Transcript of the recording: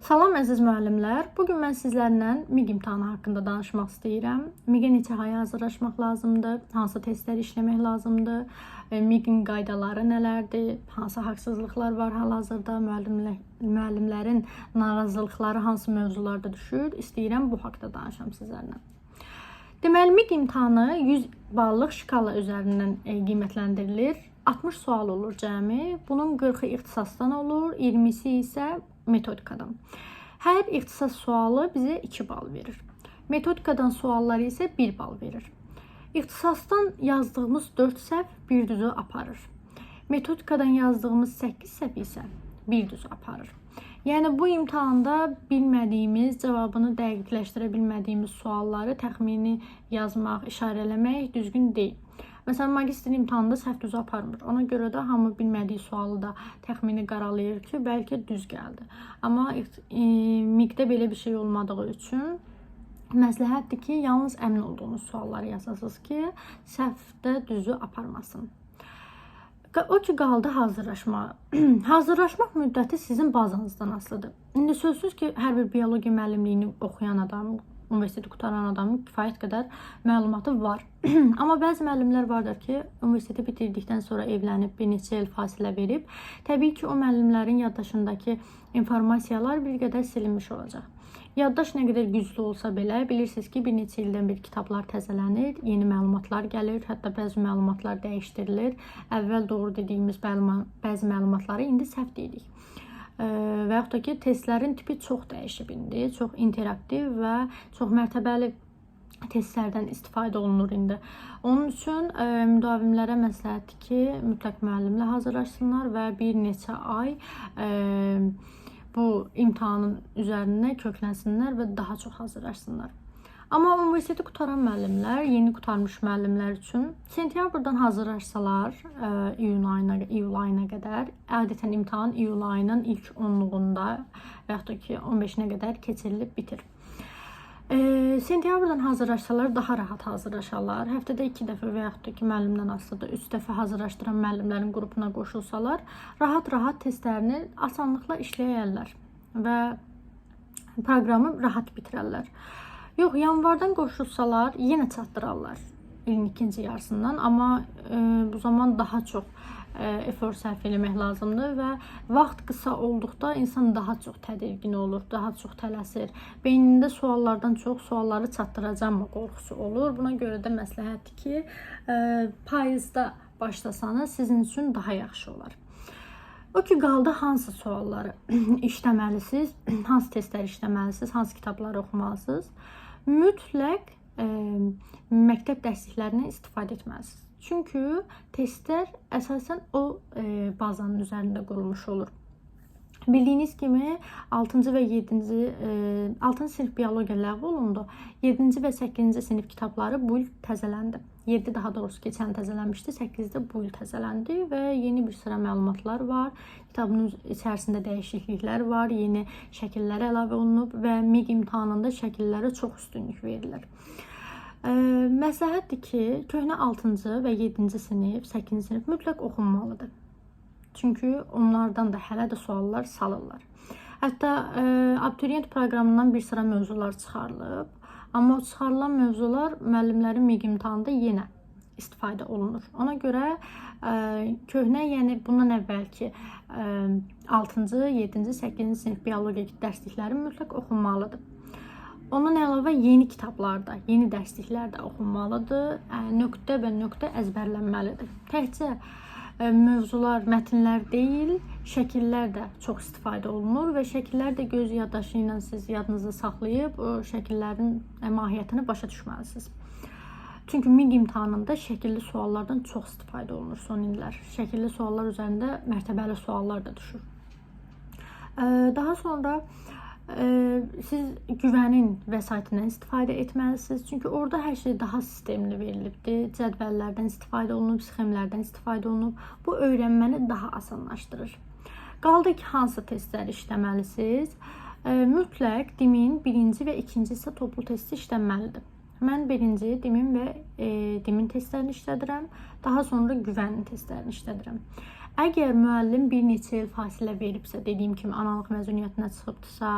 Salam əziz müəllimlər. Bugün mən sizlərlə MİQ imtahanı haqqında danışmaq istəyirəm. MİQ-ə neçə ay hazırlaşmaq lazımdır? Hansı testlər işləmək lazımdır? MİQ-in qaydaları nələrdir? Hansı haqsızlıqlar var hal-hazırda? Müəllimlərin narazılıqları hansı mövzularda düşür? İstəyirəm bu haqqda danışam sizlərlə. Deməli, MİQ imtahanı 100 ballıq şkala üzərindən qiymətləndirilir. 60 sual olur cəmi. Bunun 40-ı ixtisasdan olur, 20-si isə metodikadan. Hər ixtisas sualı bizə 2 bal verir. Metodikadan sualları isə 1 bal verir. İxtisasdan yazdığımız 4 səhv bir düzü aparır. Metodikadan yazdığımız 8 səhv isə bir düzü aparır. Yəni bu imtahanda bilmədiyimiz, cavabını dəqiqləşdirə bilmədiyimiz sualları təxmini yazmaq, işarələmək düzgün deyil. Məsələn, magistr imtahanında səhv düzü aparmır. Ona görə də hamı bilmədiyi sualı da təxmini qaralayır ki, bəlkə düz gəldi. Amma MİQ-də belə bir şey olmadığı üçün məsləhətdir ki, yalnız əmin olduğunuz sualları yazasınız ki, səhvdə düzü aparmasın. O ki, qaldı hazırlaşma. Hazırlaşmaq müddəti sizin bazanızdan asılıdır. İndi sözsüz ki, hər bir biologiya müəllimliyini oxuyan adam, universiteti qutaran adamın kifayət qədər məlumatı var. Amma bəzi müəllimlər vardır ki, universiteti bitirdikdən sonra evlənib, bir neçə il fasilə verib. Təbii ki, o müəllimlərin yaddaşındakı informasiyalar bir qədər silinmiş olacaq. Yaddaş nə qədər güclü olsa belə, bilirsiniz ki, bir neçə ildən bir kitablar təzələnir, yeni məlumatlar gəlir, hətta bəzi məlumatlar dəyişdirilir. Əvvəl doğru dediyimiz bəzi məlumatları indi səhv deyirik. Və yaxud da ki, testlərin tipi çox dəyişib indi, çox interaktiv və çox mərtəbəli testlərdən istifadə olunur indi. Onun üçün müdavimlərə məsləhətdir ki, mütləq müəllimlə hazırlaşsınlar və bir neçə ay bu imtahanın üzərində köklənsinlər və daha çox hazırlaşsınlar. Amma universiteti qutaran müəllimlər, yeni qutarmış müəllimlər üçün sentyabrdan hazırlaşsalar iyul ayına qədər, adətən imtahan iyul ayının ilk 10-luğunda və yaxud da ki 15-nə qədər keçirilib bitir. Sentyabrdan hazırlaşsalar daha rahat hazırlaşarlar. Həftədə 2 dəfə və yaxud da ki müəllimdən asılıdır 3 dəfə hazırlaşdıran müəllimlərin qrupuna qoşulsalar, rahat-rahat testlərini asanlıqla işləyərlər və proqramı rahat bitirərlər. Yox, yanvardan qoşulsalar yenə çatdırarlar ilin ikinci yarısından, amma bu zaman daha çox efor sərf eləmək lazımdır və vaxt qısa olduqda insan daha çox tədirgin olur, daha çox tələsir. Beynində suallardan çox sualları çatdıracağım qorxusu olur. Buna görə də məsləhətdir ki, payızda başlasanız sizin üçün daha yaxşı olar. O ki, qaldı hansı sualları işləməlisiniz, hansı testləri işləməlisiniz, hansı kitabları oxumalısınız. Mütləq məktəb dərsliklərindən istifadə etməlisiniz. Çünki testlər əsasən o bazanın üzərində qurulmuş olur. Bildiyiniz kimi 6-cı və 6-cı sinif biologiya ləğv olundu. 7-ci və 8-ci sinif kitabları bu il təzələndi. 7 daha doğrusu keçən təzələnmişdi, 8-də bu il təzələndi və yeni bir sıra məlumatlar var. Kitabın içərisində dəyişikliklər var, yeni şəkillər əlavə olunub və MİQ imtahanında şəkillərə çox üstünlük verilir. Məsləhətdir ki, köhnə 6-cı və 7-ci sinif, 8-ci sinif mütləq oxunmalıdır. Çünki onlardan da hələ də suallar salırlar. Hətta abituriyent proqramından bir sıra mövzular çıxarılıb. Amma o çıxarılan mövzular müəllimlərin MİQ imtahanında yenə istifadə olunur. Ona görə köhnə, yəni bundan əvvəlki 6-cı, 7-ci, 8-ci sinif biologiya dərslikləri mütləq oxunmalıdır. Ondan əlavə yeni kitablarda, yeni dərsliklər də oxunmalıdır. Nöqtə və nöqtə əzbərlənməlidir. Təkcə mövzular, mətnlər deyil, şəkillər də çox istifadə olunur və şəkillər də göz yaddaşı ilə siz yadınızda saxlayıb o şəkillərin mahiyyətini başa düşməlisiniz. Çünki MİQ imtahanında şəkilli suallardan çox istifadə olunur son illər. Şəkilli suallar üzərində mərtəbəli suallar da düşür. Daha sonra siz güvənin vəsaitindən istifadə etməlisiniz. Çünki orada hər şey daha sistemli verilibdir. Cədvəllərdən istifadə olunub, sxemlərdən istifadə olunub. Bu öyrənməni daha asanlaşdırır. Qaldı ki, hansı testləri işləməlisiniz? Mütləq DİM-in 1-ci və 2-ci isə toplu testi işlənməlidir. Mən 1-ci DİM-in və DİM-in testlərini işlədirəm. Daha sonra güvənin testlərini işlədirəm. Əgər müəllim bir neçə il fasilə veribsə, dediyim kimi analıq məzuniyyətinə çıxıbdısa,